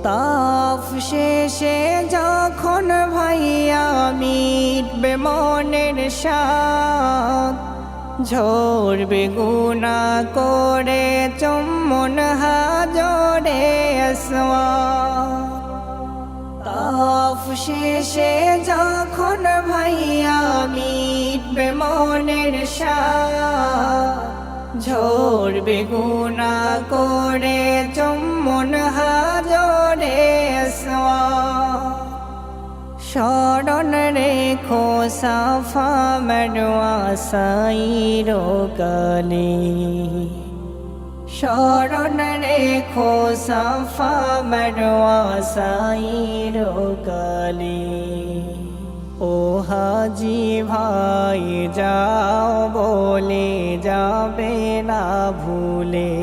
তাফ শেষে যখন ভাইয়া মিটবে মনের সাথ, ঝরবে গুনাহ করে চুম্বন হাজরে আসওয়াদ। তাফ শেষে যখন ভাইয়া মিটবে মনের সাথ, ঝরবে গুনাহ করে চুম্বন হাজরে আসওয়াদ। স্মরণ রেখো সাফা মারওয়া সাইর কালে, স্মরণ রেখো সাফা মারওয়া সাইর কালে। ও হাজি ভাই যাও বলে যাবে না ভুলে,